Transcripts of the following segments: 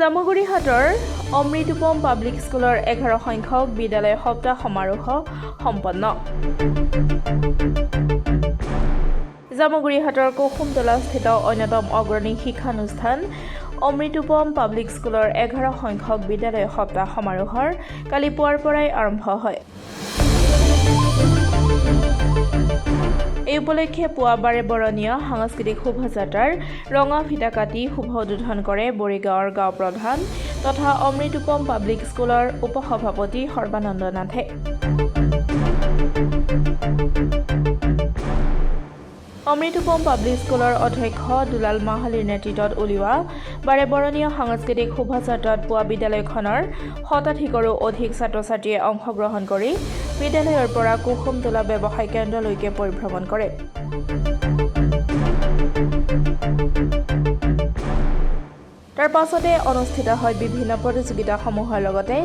জামুগুৰিহাটৰ অমৃতোপম পাব্লিক স্কুলৰ 11 সংখ্যক বিদ্যালয় সপ্তাহ সমাৰোহ সম্পন্ন। জামুগুৰিহাটৰ কুসুমতলাস্থিত অন্যতম অগ্ৰণী শিক্ষানুষ্ঠান অমৃতোপম পাব্লিক স্কুলৰ 11 সংখ্যক বিদ্যালয় সপ্তাহ সমাৰোহৰ কালি পুৱাৰ পৰাই আৰম্ভ হয়। এই উপলক্ষে পুৱা বাৰে বৰণীয় সাংস্কৃতিক শোভাযাত্ৰাৰ ৰঙা ফিতা কাটি শুভ উদ্বোধন কৰে বৰিগাঁৱৰ গাঁও প্ৰধান তথা অমৃতোপম পাব্লিক স্কুলৰ উপসভাপতি সৰ্বানন্দ নাথে। অমৃতোপম পাব্লিক স্কুলৰ অধ্যক্ষ দুলাল মাহালিৰ নেতৃত্বত উলিওৱা বাৰে বৰণীয় সাংস্কৃতিক শোভাযাত্ৰাত পুৱা বিদ্যালয়খনৰ শতাধিকৰো অধিক ছাত্ৰ ছাত্ৰীয়ে অংশগ্ৰহণ কৰি বিদ্যালয়ৰ পৰা কুসুমতলা ব্যৱসায় কেন্দ্ৰলৈকে পৰিভ্ৰমণ কৰে। তাৰ পাছতে অনুষ্ঠিত হয় বিভিন্ন প্ৰতিযোগিতাসমূহৰ লগতে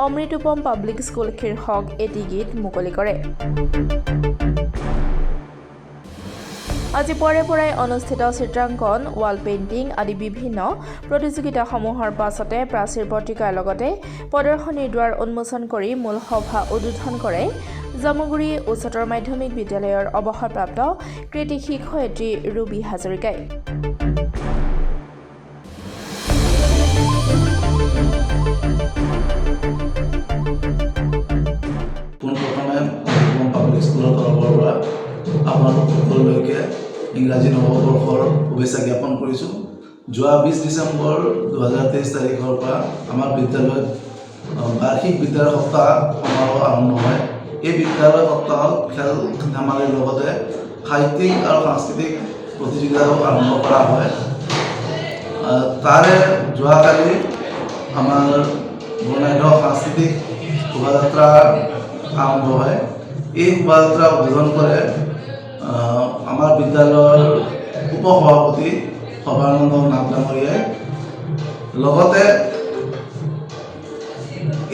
অমৃতোপম পাব্লিক স্কুল শীৰ্ষক এটি গীত মুকলি কৰে। আজি পুৱাৰে পৰাই অনুষ্ঠিত চিত্ৰাংকন, ৱাল পেইণ্টিং আদি বিভিন্ন প্ৰতিযোগিতাসমূহৰ পাছতে প্ৰাচীৰ পত্ৰিকাৰ লগতে প্ৰদৰ্শনীৰ দুৱাৰ উন্মোচন কৰি মূল সভা উদ্বোধন কৰে জামুগুৰি উচ্চতৰ মাধ্যমিক বিদ্যালয়ৰ অৱসৰপ্ৰাপ্ত কৃতি শিক্ষয়িত্ৰী ৰুবি হাজৰিকাই। আপোনালোক সকলোলৈকে ইংৰাজী নৱবৰ্ষৰ শুভেচ্ছা জ্ঞাপন কৰিছোঁ। যোৱা 20 ডিচেম্বৰ 2023 তাৰিখৰ পৰা আমাৰ বিদ্যালয়ত বাৰ্ষিক বিদ্যালয় সপ্তাহ সমাৰোহ আৰম্ভ হয়। এই বিদ্যালয় সপ্তাহত খেল ধেমালিৰ লগতে সাহিত্যিক আৰু সাংস্কৃতিক প্ৰতিযোগিতাও আৰম্ভ কৰা হয়। তাৰে যোৱাকালি আমাৰ বৰ্ণাঢ্য সাংস্কৃতিক শোভাযাত্ৰা আৰম্ভ হয়। এই শোভাযাত্ৰা উদ্বোধন কৰে আমাৰ বিদ্যালয়ৰ উপসভাপতি সৰ্বানন্দ নাথ ডাঙৰীয়াই। লগতে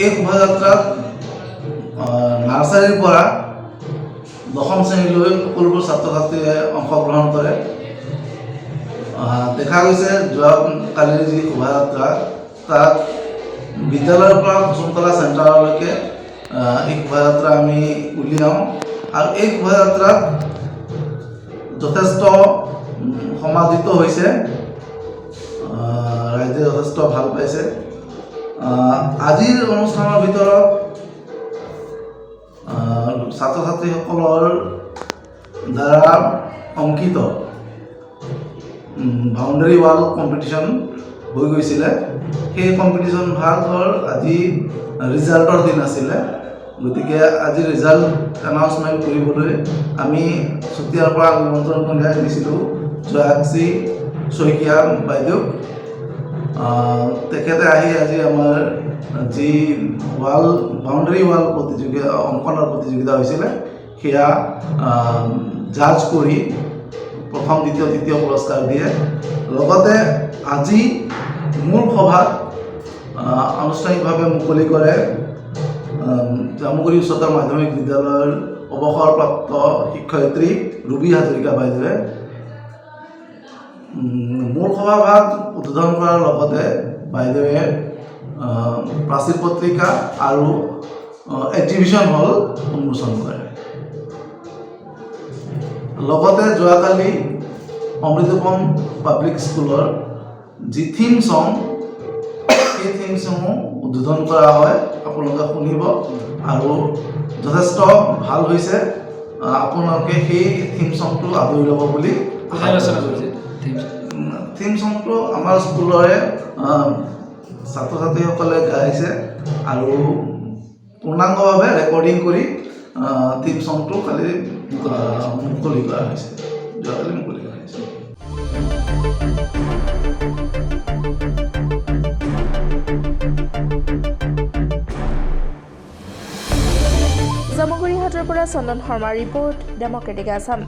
এই শোভাযাত্ৰাত নাৰ্চাৰীৰ পৰা 10ম শ্ৰেণীলৈ সকলোবোৰ ছাত্ৰ ছাত্ৰীয়ে অংশগ্ৰহণ কৰে। দেখা গৈছে যোৱাকালিৰ যি শোভাযাত্ৰা তাত বিদ্যালয়ৰ পৰা কুসুমতলা চেণ্টাৰলৈকে এই শোভাযাত্ৰা আমি উলিয়াওঁ আৰু এই শোভাযাত্ৰাত যথেষ্ট সমাদৃত হৈছে, ৰাইজে যথেষ্ট ভাল পাইছে। আজিৰ অনুষ্ঠানৰ ভিতৰত ছাত্ৰ ছাত্ৰীসকলৰ দ্বাৰা অংকিত বাউণ্ডাৰী ৱাল কম্পিটিশ্যন হৈ গৈছিলে। সেই কম্পিটিশ্যন ভাগৰ আজি ৰিজাল্টৰ দিন আছিলে। গতিকে আজি ৰিজাল্ট এনাউন্সমেণ্ট কৰিবলৈ আমি চুতীয়াৰ পৰা নিমন্ত্ৰণ কঢ়িয়াই দিছিলোঁ জয়াক্ষী শইকীয়া বাইদেউক। তেখেতে আহি আজি আমাৰ যি বাউণ্ডাৰী ৱাল প্ৰতিযোগিতা অংকনৰ প্ৰতিযোগিতা হৈছিলে সেয়া জাজ কৰি প্ৰথম, দ্বিতীয়, তৃতীয় পুৰস্কাৰ দিয়ে। লগতে আজি মূল সভাত আনুষ্ঠানিকভাৱে মুকলি কৰে জামুগুৰি উচ্চতৰ মাধ্যমিক বিদ্যালয়ৰ অৱসৰপ্ৰাপ্ত শিক্ষয়িত্ৰী ৰুবি হাজৰিকা বাইদেৱে। মূল সভাভাগ উদ্বোধন কৰাৰ লগতে বাইদেৱে প্ৰাচীৰ পত্ৰিকা আৰু এক্সিবিশ্যন হল উন্মোচন কৰে। লগতে যোৱাকালি অমৃতোপম পাব্লিক স্কুলৰ যি থিম ছং, সেই থিম ছঙো উদ্বোধন কৰা হয়। আপোনালোকে শুনিব আৰু যথেষ্ট ভাল হৈছে। আপোনালোকে সেই থিম ছংটো আদৰি ল'ব বুলি আলোচনা কৰিছে। থিম ছংটো আমাৰ স্কুলৰে ছাত্ৰ ছাত্ৰীসকলে গাইছে আৰু পূৰ্ণাংগভাৱে ৰেকৰ্ডিং কৰি থিম ছংটো কালি মুকলি কৰা হৈছে, যোৱাকালি মুকলি কৰা হৈছে। জামুগুৰিহাটৰ পৰা চন্দন শৰ্মাৰ ৰিপৰ্ট, ডেমক্ৰেটিক আছাম।